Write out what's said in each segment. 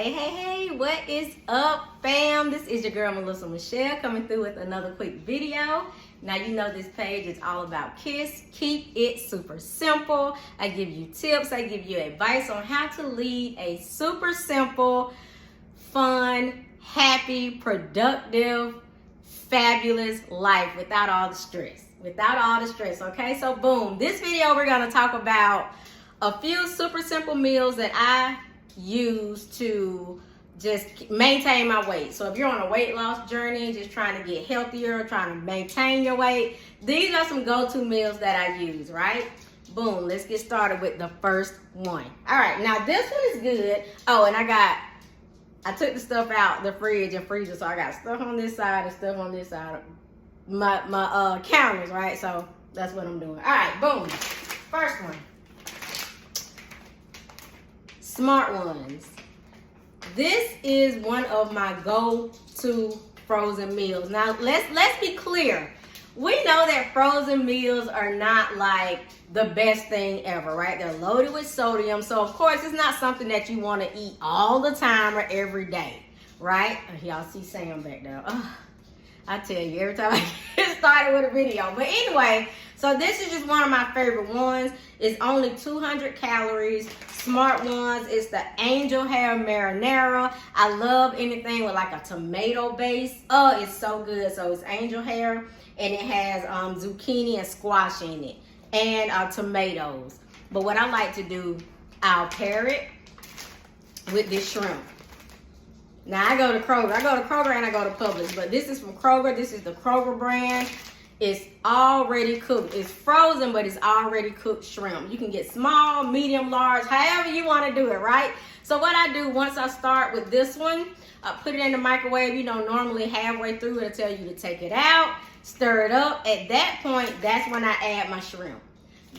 Hey, what is up, fam? This is your girl, Melissa Michelle, coming through with another quick video. Now, you know this page is all about KISS. Keep it super simple. I give you tips, I give you advice on how to lead a super simple, fun, happy, productive, fabulous life without all the stress. Okay? So, boom. This video, we're going to talk about a few super simple meals that I use to just maintain my weight. So if you're on a weight loss journey, just trying to get healthier, trying to maintain your weight, these are some go-to meals that I use, right? Boom, let's get started with the first one. All right, now this one is good. Oh, and I took the stuff out the fridge and freezer, so I got stuff on this side and stuff on this side. My counters, right? So that's what I'm doing. All right, boom. First one. Smart Ones. This is one of my go-to frozen meals. Now, let's be clear. We know that frozen meals are not like the best thing ever, right? They're loaded with sodium. So, of course, it's not something that you want to eat all the time or every day, right? Y'all see Sam back there. I tell you, every time I get started with a video. But anyway, so this is just one of my favorite ones. It's only 200 calories. Smart Ones. It's the angel hair marinara. I love anything with like a tomato base. Oh, it's so good. So it's angel hair, and it has zucchini and squash in it, and tomatoes. But what I like to do, I'll pair it with this shrimp. Now, I go to Kroger and I go to Publix, but this is from Kroger. This is the Kroger brand. It's already cooked. It's frozen, but it's already cooked shrimp. You can get small, medium, large, however you want to do it, right? So what I do once I start with this one, I put it in the microwave. You know, normally halfway through it'll tell you to take it out, stir it up. At that point, that's when I add my shrimp.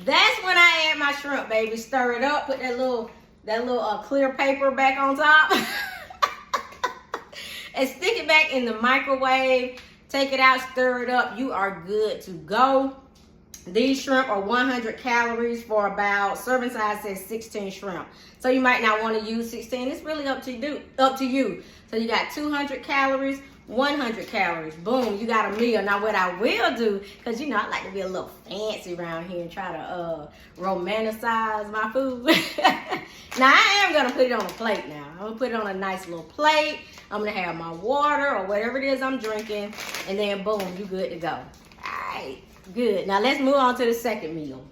That's when I add my shrimp, baby. Stir it up, put that little clear paper back on top. And stick it back in the microwave. Take it out, stir it up. You are good to go. These shrimp are 100 calories for about, serving size says 16 shrimp. So you might not want to use 16. It's really up to you. So you got 200 calories, 100 calories. Boom, you got a meal. Now what I will do, because you know I like to be a little fancy around here and try to romanticize my food. Now I am going to put it on a plate now. I'm going to put it on a nice little plate. I'm going to have my water or whatever it is I'm drinking. And then boom, you good to go. All right, good. Now let's move on to the second meal.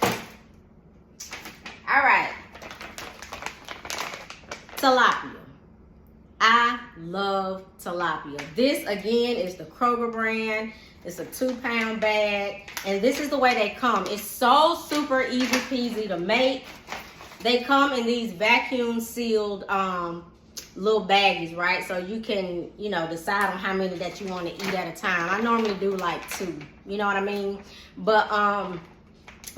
All right. Tilapia. I love tilapia. This again is the Kroger brand. It's a 2-pound bag. And this is the way they come. It's so super easy peasy to make. They come in these vacuum sealed little baggies, right? So you can, you know, decide on how many that you want to eat at a time. I normally do like 2, you know what I mean? But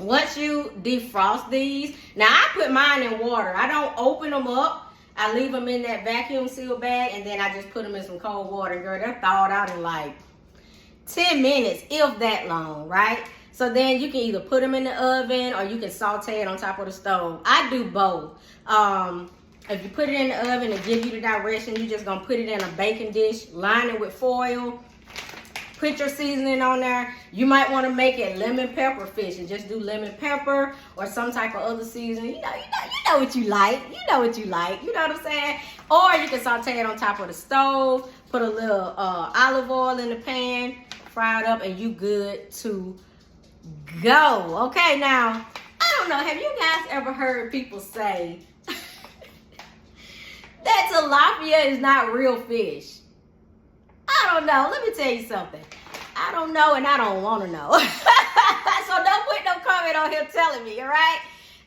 once you defrost these, now I put mine in water. I don't open them up. I leave them in that vacuum sealed bag, and then I just put them in some cold water. Girl, they're thawed out in like 10 minutes, if that long, right? So then you can either put them in the oven or you can saute it on top of the stove. I do both. If you put it in the oven and give you the direction, you're just going to put it in a baking dish, line it with foil, put your seasoning on there. You might want to make it lemon pepper fish and just do lemon pepper or some type of other seasoning. You know what you like. You know what I'm saying? Or you can saute it on top of the stove, put a little olive oil in the pan, fry it up, and you good to go. Okay, now, I don't know. Have you guys ever heard people say that tilapia is not real fish? I don't know. Let me tell you something. I don't know, and I don't want to know. So don't put no comment on here telling me, all right?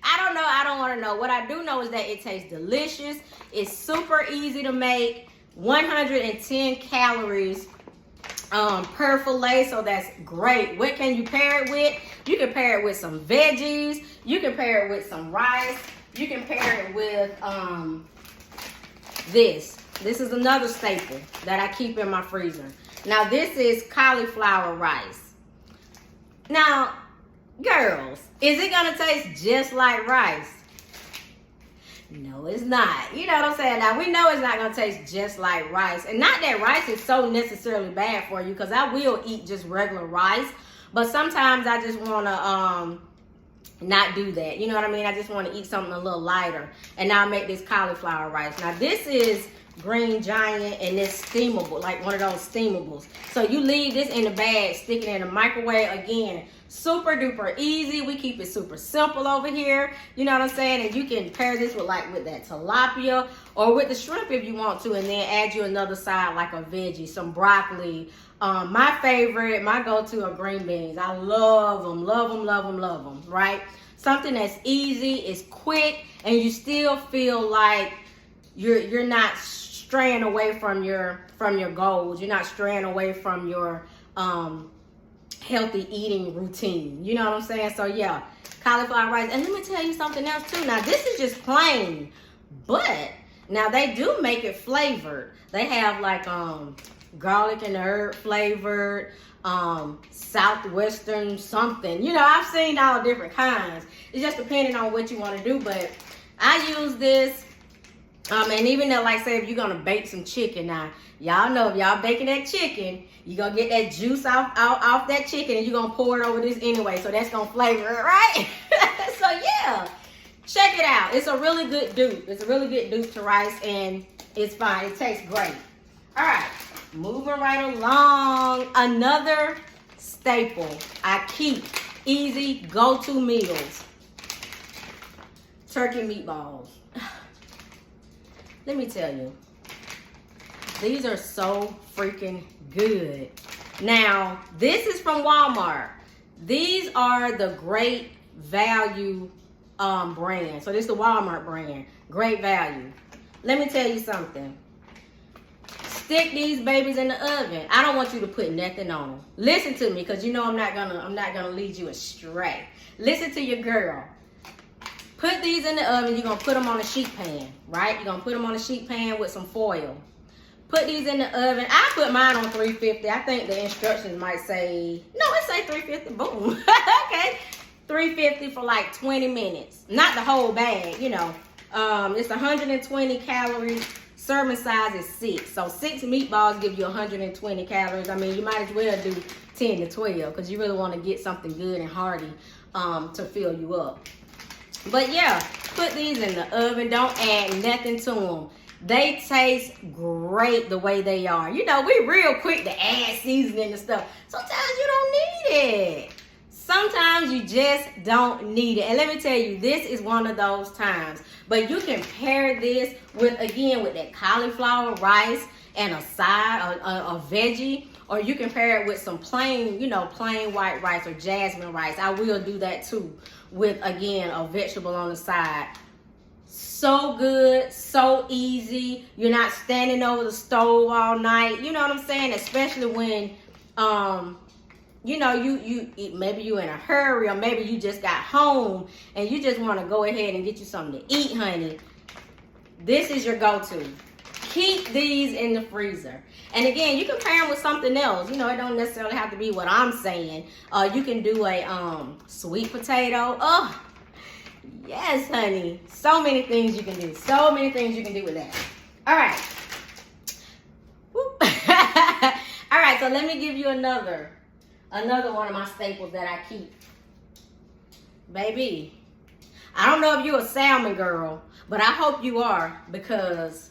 I don't know. I don't want to know. What I do know is that it tastes delicious. It's super easy to make. 110 calories per fillet, so that's great. What can you pair it with? You can pair it with some veggies. You can pair it with some rice. You can pair it with this. This is another staple that I keep in my freezer. Now this is cauliflower rice. Now, girls, is it gonna taste just like rice? No, it's not. You know what I'm saying? Now, we know it's not going to taste just like rice. And not that rice is so necessarily bad for you, because I will eat just regular rice. But sometimes I just want to not do that. You know what I mean? I just want to eat something a little lighter. And now I make this cauliflower rice. Now, this is Green Giant, and it's steamable, like one of those steamables. So you leave this in the bag, stick it in the microwave. Again, super duper easy. We keep it super simple over here. You know what I'm saying? And you can pair this with that tilapia or with the shrimp if you want to, and then add you another side like a veggie, some broccoli. My favorite, my go-to are green beans. I love them, love them, love them, love them, right? Something that's easy, it's quick, and you still feel like you're not straying away from your goals. You're not straying away from your healthy eating routine. You know what I'm saying? So yeah, cauliflower rice. And let me tell you something else too. Now this is just plain, but now they do make it flavored. They have like garlic and herb flavored, southwestern something. You know, I've seen all different kinds. It's just depending on what you want to do, but I use this. And even though, like, say, if you're going to bake some chicken, now, y'all know if y'all baking that chicken, you're going to get that juice off that chicken, and you're going to pour it over this anyway. So that's going to flavor it, right? So, yeah, check it out. It's a really good dupe. It's a really good dupe to rice, and it's fine. It tastes great. All right, moving right along. Another staple I keep, easy go-to meals, turkey meatballs. Let me tell you, these are so freaking good. Now, this is from Walmart. These are the Great Value brand. So this is the Walmart brand, Great Value. Let me tell you something. Stick these babies in the oven. I don't want you to put nothing on them. Listen to me, because you know I'm not gonna lead you astray. Listen to your girl. Put these in the oven. You're going to put them on a sheet pan, right? You're going to put them on a sheet pan with some foil. Put these in the oven. I put mine on 350. I think the instructions might say, no, it say 350. Boom. Okay. 350 for like 20 minutes. Not the whole bag, you know. It's 120 calories. Serving size is 6. So 6 meatballs give you 120 calories. I mean, you might as well do 10 to 12, because you really want to get something good and hearty to fill you up. But yeah, put these in the oven. Don't add nothing to them. They taste great the way they are. You know, we real quick to add seasoning and stuff. Sometimes you don't need it. Sometimes you just don't need it. And let me tell you, this is one of those times. But you can pair this with, again, with that cauliflower rice and a side, a veggie. Or you can pair it with some plain, you know, plain white rice or jasmine rice. I will do that too, with, again, a vegetable on the side. So good, so easy. You're not standing over the stove all night. You know what I'm saying? Especially when, you know, maybe you're in a hurry, or maybe you just got home and you just want to go ahead and get you something to eat, honey. This is your go-to. Keep these in the freezer. And again, you can pair them with something else. You know, it don't necessarily have to be what I'm saying. You can do a sweet potato. Oh, yes, honey. So many things you can do. So many things you can do with that. All right. All right, so let me give you another one of my staples that I keep. Baby, I don't know if you're a salmon girl, but I hope you are, because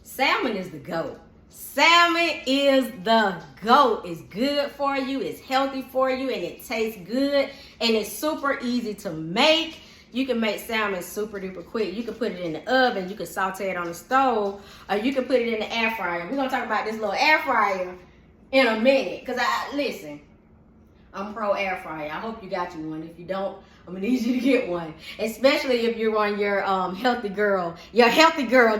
salmon is the GOAT. Salmon is the GOAT. It's good for you, it's healthy for you, and it tastes good, and it's super easy to make. You can make salmon super duper quick. You can put it in the oven, you can saute it on the stove, or you can put it in the air fryer. We're gonna talk about this little air fryer in a minute, because listen, I'm pro air fryer. I hope you got you one. If you don't, I'm gonna need you to get one, especially if you're on your healthy girl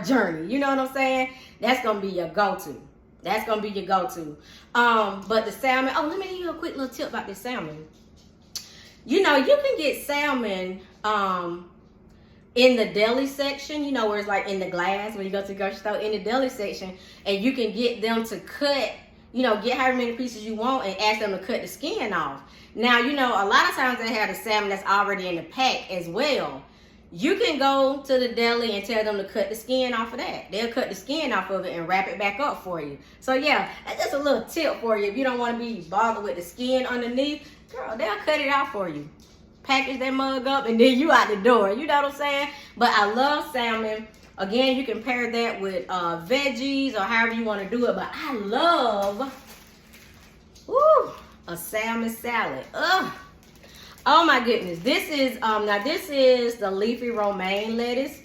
journey. You know what I'm saying? That's gonna be your go-to. That's gonna be your go-to. But the salmon. Oh, let me give you a quick little tip about this salmon. You know, you can get salmon in the deli section. You know, where it's like in the glass when you go to the grocery store, in the deli section, and you can get them to cut. You know, get however many pieces you want and ask them to cut the skin off. Now, you know, a lot of times they have the salmon that's already in the pack as well. You can go to the deli and tell them to cut the skin off of that. They'll cut the skin off of it and wrap it back up for you. So yeah, that's just a little tip for you. If you don't want to be bothered with the skin underneath, girl, they'll cut it off for you. Package that mug up and then you out the door. You know what I'm saying? But I love salmon. Again, you can pair that with veggies or however you want to do it. But I love a salmon salad. Ugh. Oh my goodness. This is now this is the leafy romaine lettuce.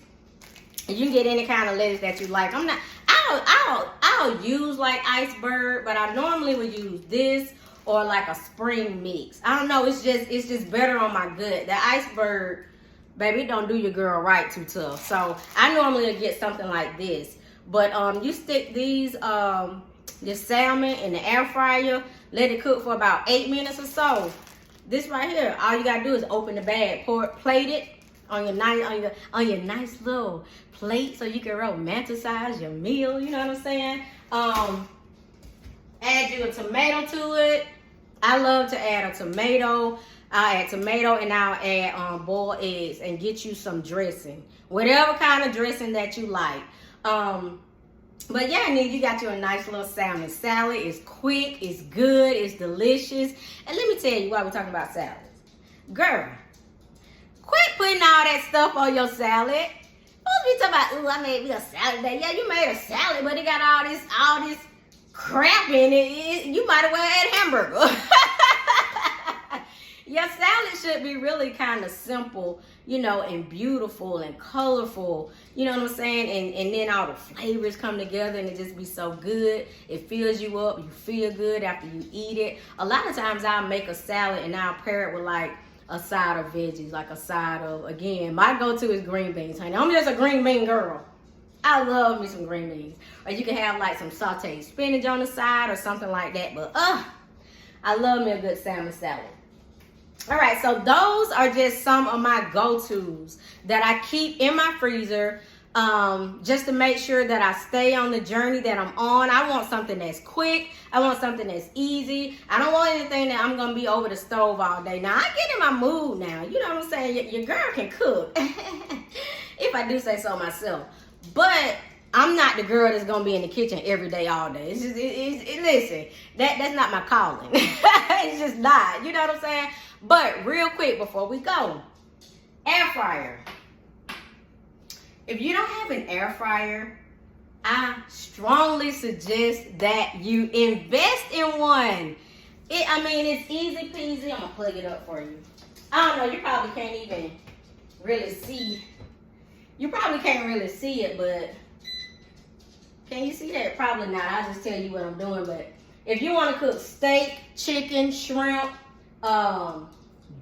You can get any kind of lettuce that you like. I'll use like iceberg, but I normally would use this or like a spring mix. I don't know, it's just better on my gut. The iceberg, baby, it don't do your girl right too tough. So I normally would get something like this. But you stick these this salmon in the air fryer, let it cook for about 8 minutes or so. This right here, all you gotta do is open the bag, plate it on your nice little plate so you can romanticize your meal. You know what I'm saying? Add you a tomato to it. I love to add a tomato. I'll add tomato and I'll add boiled eggs and get you some dressing, whatever kind of dressing that you like. But yeah, and then you got you a nice little salmon salad. It's quick, it's good, it's delicious. And let me tell you why we're talking about salads. Girl, quit putting all that stuff on your salad. Don't be talking about, ooh, I made me a salad today. Yeah, you made a salad, but it got all this crap in it. You might as well add hamburger. Your salad should be really kind of simple, you know, and beautiful and colorful. You know what I'm saying? And then all the flavors come together and it just be so good. It fills you up. You feel good after you eat it. A lot of times I'll make a salad and I'll pair it with like a side of veggies, like a side of, again, my go-to is green beans, honey. I'm just a green bean girl. I love me some green beans. Or you can have like some sauteed spinach on the side or something like that. But I love me a good salmon salad. All right, so those are just some of my go-tos that I keep in my freezer just to make sure that I stay on the journey that I'm on. I want something that's quick. I want something that's easy. I don't want anything that I'm going to be over the stove all day. Now, I get in my mood now. You know what I'm saying? Your girl can cook, if I do say so myself. But I'm not the girl that's going to be in the kitchen every day, all day. It's just, listen, that's not my calling. It's just not. You know what I'm saying? But real quick before we go, air fryer. If you don't have an air fryer, I strongly suggest that you invest in one. It's easy peasy. I'm gonna plug it up for you. I don't know, you probably can't even really see. You probably can't really see it, but can you see that? Probably not. I'll just tell you what I'm doing. But if you want to cook steak, chicken, shrimp,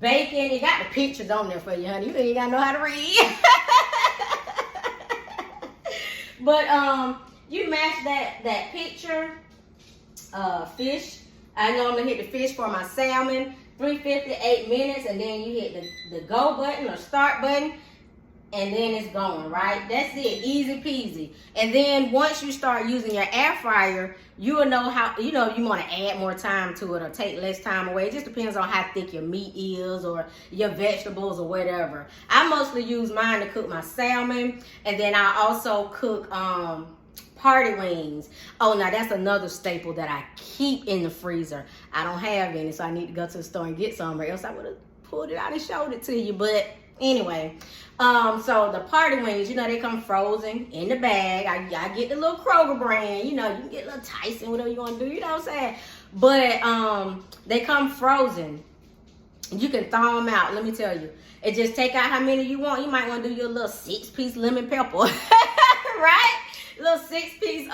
bacon, you got the pictures on there for you, honey. You ain't gotta know how to read. But you match that picture, fish. I normally hit the fish for my salmon, 350, 8 minutes, and then you hit the go button or start button, and then it's going, right? That's it, easy peasy. And then once you start using your air fryer, you will know how, you know, if you want to add more time to it or take less time away. It just depends on how thick your meat is or your vegetables or whatever. I mostly use mine to cook my salmon, and then I also cook party wings. Oh, now that's another staple that I keep in the freezer. I don't have any, so I need to go to the store and get some, or else I would have pulled it out and showed it to you. But anyway, so the party wings, you know, they come frozen in the bag. I get the little Kroger brand, you know, you can get a little Tyson, whatever you want to do, you know what I'm saying? But they come frozen. You can thaw them out, let me tell you. And just take out how many you want. You might want to do your little 6-piece lemon pepper, right? Little 6-piece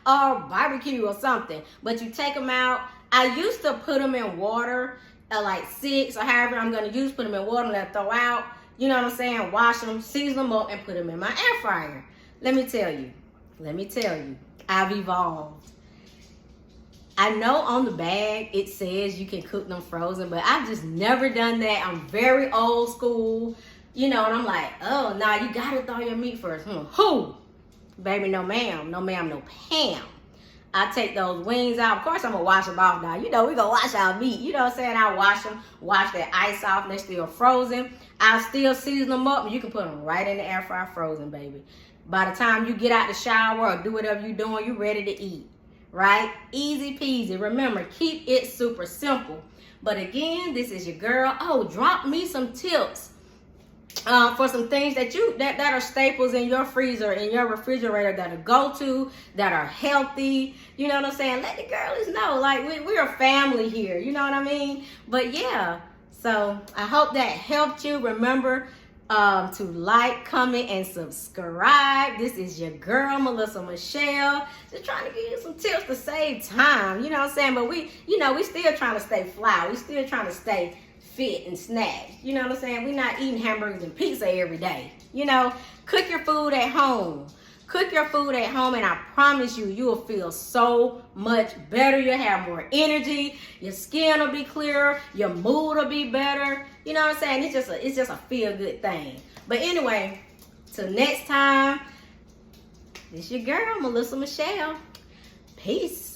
barbecue or something. But you take them out. I used to put them in water, like 6 or however I'm going to use, put them in water and let throw out. You know what I'm saying? Wash them, season them up, and put them in my air fryer. Let me tell you, I've evolved. I know on the bag it says you can cook them frozen, but I've just never done that. I'm very old school, you know, and I'm like, oh, nah, you got to thaw your meat first. Who? Baby, no ma'am, no Pam. I take those wings out. Of course, I'm gonna wash them off now. You know, we gonna wash our meat. You know what I'm saying? I wash them, wash that ice off, and they're still frozen. I'll still season them up, and you can put them right in the air fryer frozen, baby. By the time you get out the shower or do whatever you're doing, you're ready to eat, right? Easy peasy. Remember, keep it super simple. But again, this is your girl. Oh, drop me some tips for some things that are staples in your freezer, in your refrigerator, that are go-to, that are healthy. You know what I'm saying? Let the girlies know. Like, we're a family here. You know what I mean? But yeah, so I hope that helped you. Remember to like, comment, and subscribe. This is your girl, Melissa Michelle. Just trying to give you some tips to save time. You know what I'm saying? But we still trying to stay fly. We still trying to stay fit and snatched. You know what I'm saying? We're not eating hamburgers and pizza every day. You know, cook your food at home. Cook your food at home, and I promise you, you will feel so much better. You'll have more energy. Your skin will be clearer. Your mood will be better. You know what I'm saying? It's just a feel-good thing. But anyway, till next time, this your girl, Melissa Michelle. Peace.